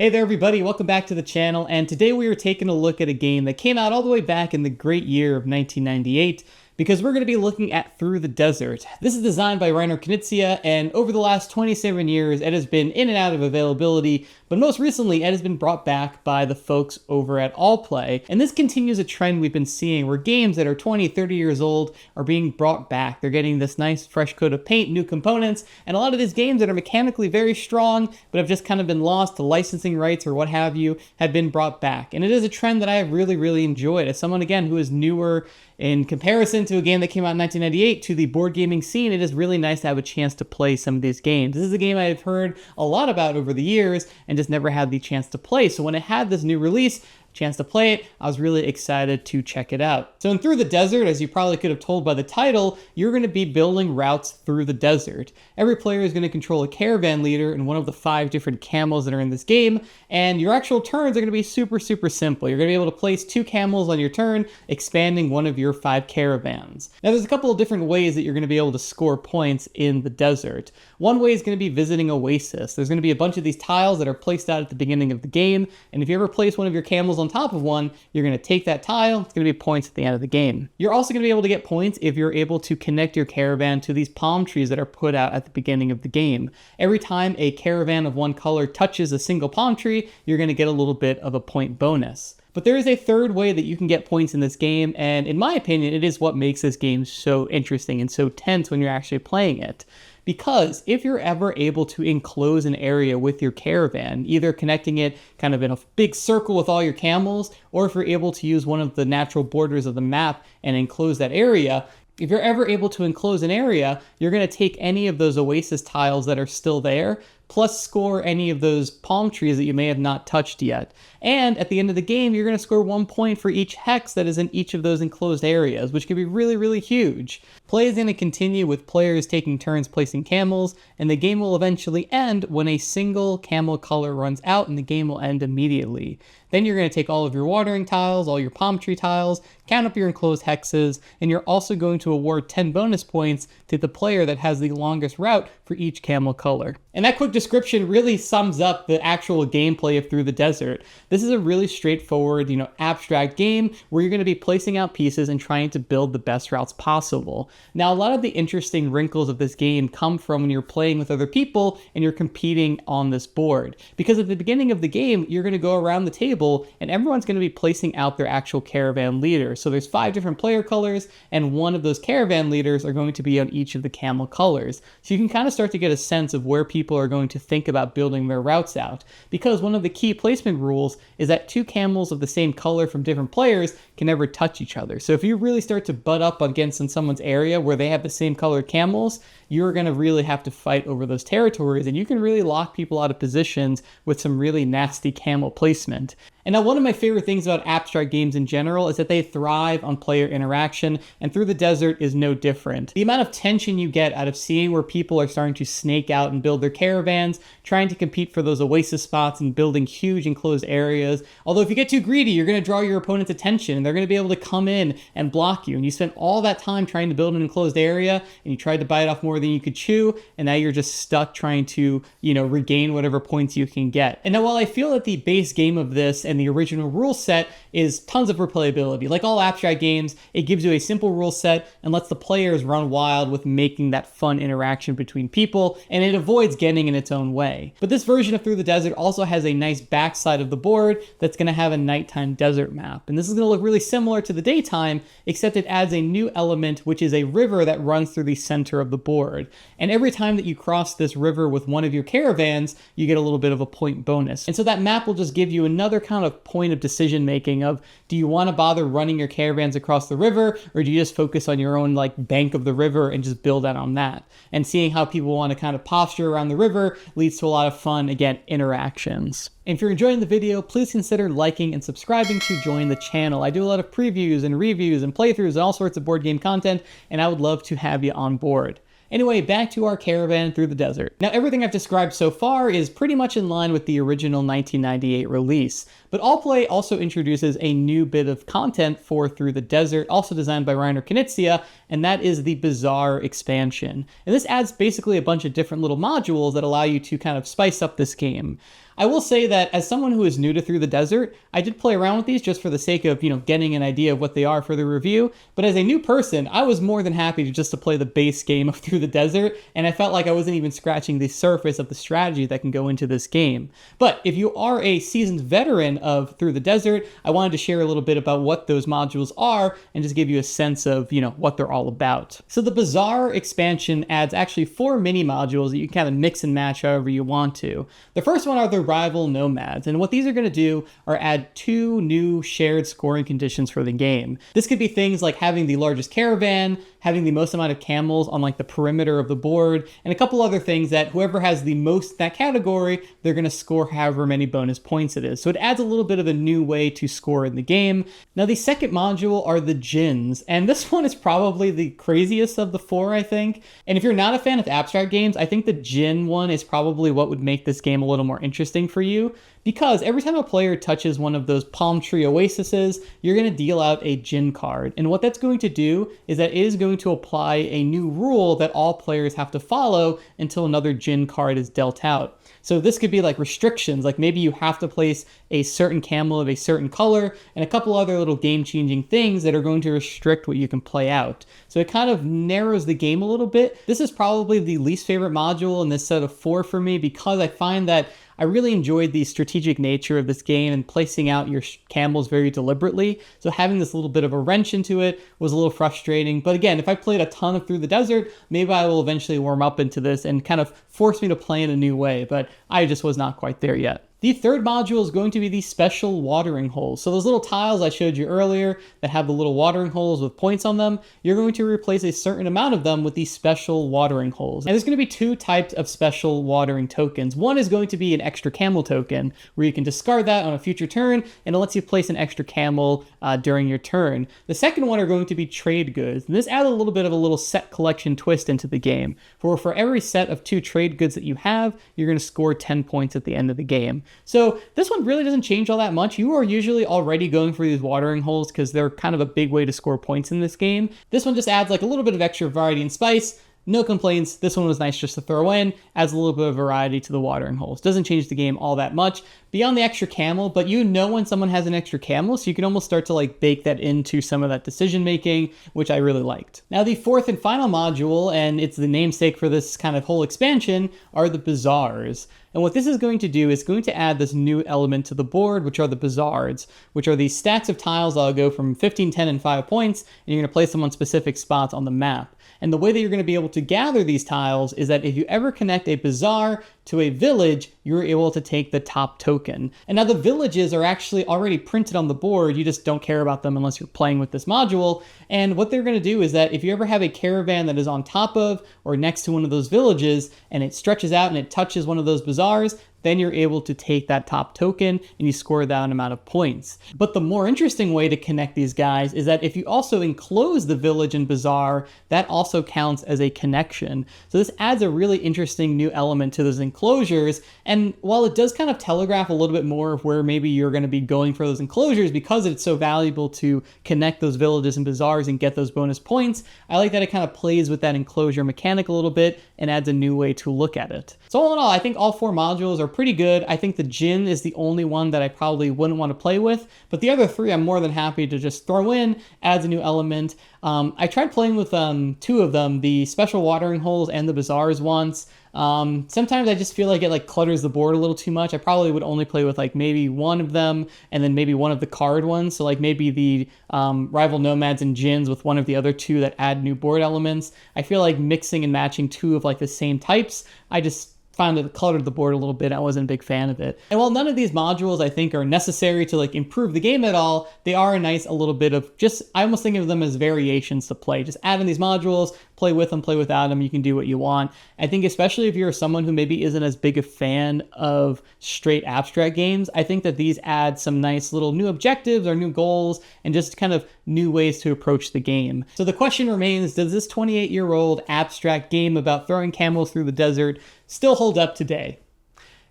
Hey there everybody, welcome back to the channel, and today we are taking a look at a game that came out all the way back in the great year of 1998, because we're going to be looking at Through the Desert. This is designed by Reiner, Knizia, and over the last 27 years it has been in and out of availability, but most recently it has been brought back by the folks over at Allplay, and this continues a trend we've been seeing where games that are 20, 30 years old are being brought back. They're getting this nice fresh coat of paint, new components, and a lot of these games that are mechanically very strong but have just kind of been lost to licensing rights or what have you have been brought back. And it is a trend that I have really enjoyed. As someone, again, who is newer in comparison to a game that came out in 1998 to the board gaming scene, it is really nice to have a chance to play some of these games. This is a game I've heard a lot about over the years and just never had the chance to play. So when it had this new release, chance to play it, I was really excited to check it out. So in Through the Desert, as you probably could have told by the title, you're going to be building routes through the desert. Every player is going to control a caravan leader in one of the 5 different camels that are in this game, and your actual turns are going to be super simple. You're going to be able to place 2 camels on your turn, expanding one of your 5 caravans. Now there's a couple of different ways that you're going to be able to score points in the desert. One way is going to be visiting Oasis. There's going to be a bunch of these tiles that are placed out at the beginning of the game, and if you ever place one of your camels on top of one, you're going to take that tile. It's going to be points at the end of the game. You're also going to be able to get points if you're able to connect your caravan to these palm trees that are put out at the beginning of the game. Every time a caravan of one color touches a single palm tree, you're going to get a little bit of a point bonus. But there is a third way that you can get points in this game, and in my opinion, it is what makes this game so interesting and so tense when you're actually playing it. Because if you're ever able to enclose an area with your caravan, either connecting it kind of in a big circle with all your camels, or if you're able to use one of the natural borders of the map and enclose that area, if you're ever able to enclose an area, you're going to take any of those Oasis tiles that are still there, plus score any of those palm trees that you may have not touched yet. And at the end of the game, you're going to score 1 point for each hex that is in each of those enclosed areas, which can be really huge. Play is going to continue with players taking turns placing camels, and the game will eventually end when a single camel color runs out, and the game will end immediately. Then you're going to take all of your watering tiles, all your palm tree tiles, count up your enclosed hexes, and you're also going to award 10 bonus points to the player that has the longest route for each camel color. And that quick description really sums up the actual gameplay of Through the Desert. This is a really straightforward, abstract game where you're going to be placing out pieces and trying to build the best routes possible. Now, a lot of the interesting wrinkles of this game come from when you're playing with other people and you're competing on this board. Because at the beginning of the game, you're going to go around the table and everyone's going to be placing out their actual caravan leader. So there's 5 different player colors, and one of those caravan leaders are going to be on each of the camel colors. So you can kind of start to get a sense of where people are going to think about building their routes out. Because one of the key placement rules is that 2 camels of the same color from different players can never touch each other. So if you really start to butt up against in someone's area where they have the same colored camels, you're going to really have to fight over those territories, and you can really lock people out of positions with some really nasty camel placement. And now, one of my favorite things about abstract games in general is that they thrive on player interaction, and Through the Desert is no different. The amount of tension you get out of seeing where people are starting to snake out and build their caravans, trying to compete for those Oasis spots and building huge enclosed areas. Although if you get too greedy, you're going to draw your opponent's attention, and they're going to be able to come in and block you. And you spent all that time trying to build an enclosed area, and you tried to bite off more than you could chew, and now you're just stuck trying to, regain whatever points you can get. And now, while I feel that the base game of this and the original rule set is tons of replayability, like all abstract games, it gives you a simple rule set and lets the players run wild with making that fun interaction between people, and it avoids getting in its own way. But this version of Through the Desert also has a nice backside of the board that's going to have a nighttime desert map. And this is going to look really similar to the daytime, except it adds a new element, which is a river that runs through the center of the board. And every time that you cross this river with one of your caravans, you get a little bit of a point bonus. And so that map will just give you another kind of point of decision making of, do you want to bother running your caravans across the river, or do you just focus on your own bank of the river and just build out on that? And seeing how people want to kind of posture around the river leads to a lot of fun, again, interactions. And if you're enjoying the video, please consider liking and subscribing to join the channel. I do a lot of previews and reviews and playthroughs and all sorts of board game content, and I would love to have you on board. Anyway, back to our caravan through the desert. Now, everything I've described so far is pretty much in line with the original 1998 release, but Allplay also introduces a new bit of content for Through the Desert, also designed by Reiner, Knizia, and that is the Bazaar expansion. And this adds basically a bunch of different little modules that allow you to kind of spice up this game. I will say that as someone who is new to Through the Desert, I did play around with these just for the sake of, getting an idea of what they are for the review. But as a new person, I was more than happy to play the base game of Through the Desert, and I felt like I wasn't even scratching the surface of the strategy that can go into this game. But if you are a seasoned veteran of Through the Desert, I wanted to share a little bit about what those modules are and just give you a sense of, what they're all about. So the Bazaar expansion adds actually 4 mini modules that you can kind of mix and match however you want to. The first one are the rival nomads, and what these are going to do are add 2 new shared scoring conditions for the game. This could be things like having the largest caravan, having the most amount of camels on like the perimeter of the board, and a couple other things that whoever has the most in that category, they're going to score however many bonus points it is. So it adds a little bit of a new way to score in the game. Now the second module are the djinns, and this one is probably the craziest of the 4, I think. And if you're not a fan of abstract games, I think the djinn one is probably what would make this game a little more interesting for you, because every time a player touches one of those palm tree oases, you're going to deal out a djinn card. And what that's going to do is that it is going to apply a new rule that all players have to follow until another djinn card is dealt out. So this could be like restrictions, like maybe you have to place a certain camel of a certain color and a couple other little game-changing things that are going to restrict what you can play out. So it kind of narrows the game a little bit. This is probably the least favorite module in this set of 4 for me, because I find that I really enjoyed the strategic nature of this game and placing out your camels very deliberately. So having this little bit of a wrench into it was a little frustrating. But again, if I played a ton of Through the Desert, maybe I will eventually warm up into this and kind of force me to play in a new way. But I just was not quite there yet. The third module is going to be the special watering holes. So those little tiles I showed you earlier that have the little watering holes with points on them, you're going to replace a certain amount of them with these special watering holes. And there's going to be 2 types of special watering tokens. One is going to be an extra camel token, where you can discard that on a future turn, and it lets you place an extra camel during your turn. The second one are going to be trade goods. And this adds a little bit of a little set collection twist into the game. For every set of 2 trade goods that you have, you're going to score 10 points at the end of the game. So this one really doesn't change all that much. You are usually already going for these watering holes because they're kind of a big way to score points in this game. This one just adds like a little bit of extra variety and spice. No complaints. This one was nice just to throw in. Adds a little bit of variety to the watering holes. Doesn't change the game all that much beyond the extra camel, but when someone has an extra camel, so you can almost start to like bake that into some of that decision making, which I really liked. Now the fourth and final module, and it's the namesake for this kind of whole expansion, are the bazaars. And what this is going to do is going to add this new element to the board, which are the bazaars, which are these stacks of tiles that'll go from 15, 10, and 5 points, and you're going to place them on specific spots on the map. And the way that you're going to be able to gather these tiles is that if you ever connect a bazaar to a village, you're able to take the top token. And now the villages are actually already printed on the board. You just don't care about them unless you're playing with this module. And what they're going to do is that if you ever have a caravan that is on top of or next to one of those villages and it stretches out and it touches one of those bazaars, then you're able to take that top token and you score that amount of points. But the more interesting way to connect these guys is that if you also enclose the village and bazaar, that also counts as a connection. So this adds a really interesting new element to those enclosures. And while it does kind of telegraph a little bit more of where maybe you're going to be going for those enclosures because it's so valuable to connect those villages and bazaars and get those bonus points, I like that it kind of plays with that enclosure mechanic a little bit and adds a new way to look at it. So all in all, I think all 4 modules are pretty good. I think the djinn is the only one that I probably wouldn't want to play with, but the other 3 I'm more than happy to just throw in, adds a new element. I tried playing with 2 of them, the special watering holes and the bazaars once. Sometimes I just feel like it like clutters the board a little too much. I probably would only play with like maybe one of them and then maybe one of the card ones. So like maybe the rival nomads and djinns with one of the other 2 that add new board elements. I feel like mixing and matching 2 of like the same types, I just found it cluttered the board a little bit. I wasn't a big fan of it. And while none of these modules I think are necessary to like improve the game at all, they are a nice a little bit of just, I almost think of them as variations to play. Just add in these modules, play with them, play without them. You can do what you want. I think especially if you're someone who maybe isn't as big a fan of straight abstract games, I think that these add some nice little new objectives or new goals and just kind of new ways to approach the game. So the question remains, does this 28-year-old abstract game about throwing camels through the desert still hold up today?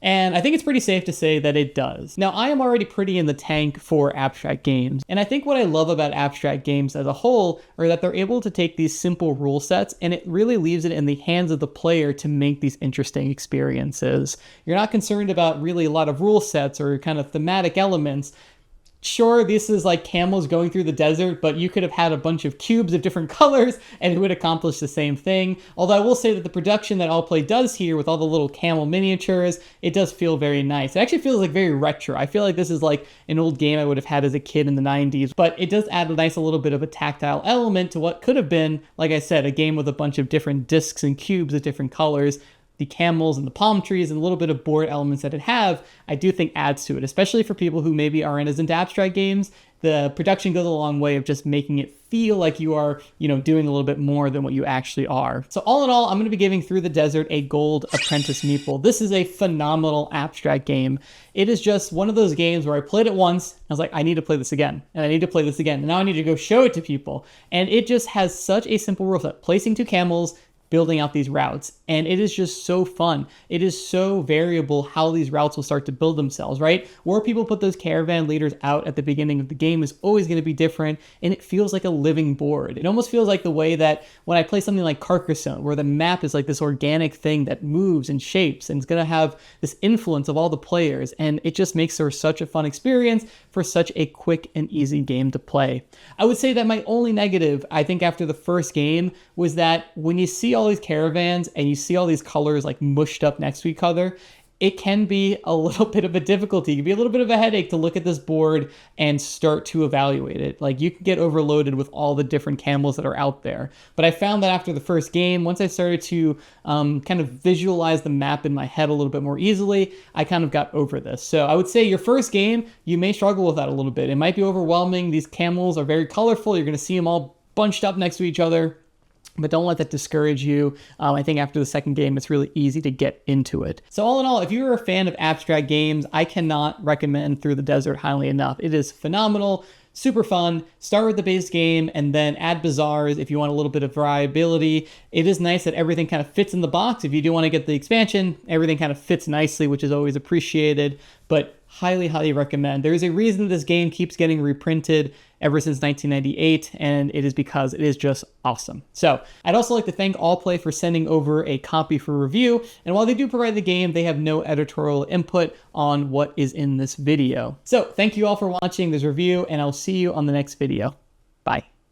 And I think it's pretty safe to say that it does. Now, I am already pretty in the tank for abstract games, and I think what I love about abstract games as a whole are that they're able to take these simple rule sets and it really leaves it in the hands of the player to make these interesting experiences. You're not concerned about really a lot of rule sets or kind of thematic elements. Sure, this is like camels going through the desert, but you could have had a bunch of cubes of different colors and it would accomplish the same thing. Although I will say that the production that Allplay does here with all the little camel miniatures, it does feel very nice. It actually feels like very retro. I feel like this is like an old game I would have had as a kid in the 90s, but it does add a nice little bit of a tactile element to what could have been, like I said, a game with a bunch of different discs and cubes of different colors. The camels and the palm trees and a little bit of board elements that it have, I do think adds to it, especially for people who maybe aren't as into abstract games. The production goes a long way of just making it feel like you are, doing a little bit more than what you actually are. So all in all, I'm going to be giving Through the Desert a gold apprentice meeple. This is a phenomenal abstract game. It is just one of those games where I played it once, I was like, I need to play this again, and I need to play this again, and now I need to go show it to people. And it just has such a simple rule set. Placing 2 camels, building out these routes, and it is just so fun. It is so variable how these routes will start to build themselves, right? Where people put those caravan leaders out at the beginning of the game is always going to be different, and it feels like a living board. It almost feels like the way that when I play something like Carcassonne, where the map is like this organic thing that moves and shapes, and it's going to have this influence of all the players, and it just makes for such a fun experience for such a quick and easy game to play. I would say that my only negative, I think after the first game, was that when you see all these caravans and you see all these colors like mushed up next to each other, it can be a little bit of a difficulty. It can be a little bit of a headache to look at this board and start to evaluate it. Like, you can get overloaded with all the different camels that are out there. But I found that after the first game, once I started to kind of visualize the map in my head a little bit more easily, I kind of got over this. So I would say your first game, you may struggle with that a little bit. It might be overwhelming. These camels are very colorful. You're going to see them all bunched up next to each other. But don't let that discourage you. I think after the second game, it's really easy to get into it. So all in all, if you're a fan of abstract games, I cannot recommend Through the Desert highly enough. It is phenomenal, super fun. Start with the base game and then add bazaars if you want a little bit of variability. It is nice that everything kind of fits in the box. If you do want to get the expansion, everything kind of fits nicely, which is always appreciated. But highly, highly recommend. There's a reason this game keeps getting reprinted ever since 1998, and it is because it is just awesome. So I'd also like to thank Allplay for sending over a copy for review, and while they do provide the game, they have no editorial input on what is in this video. So thank you all for watching this review, and I'll see you on the next video. Bye.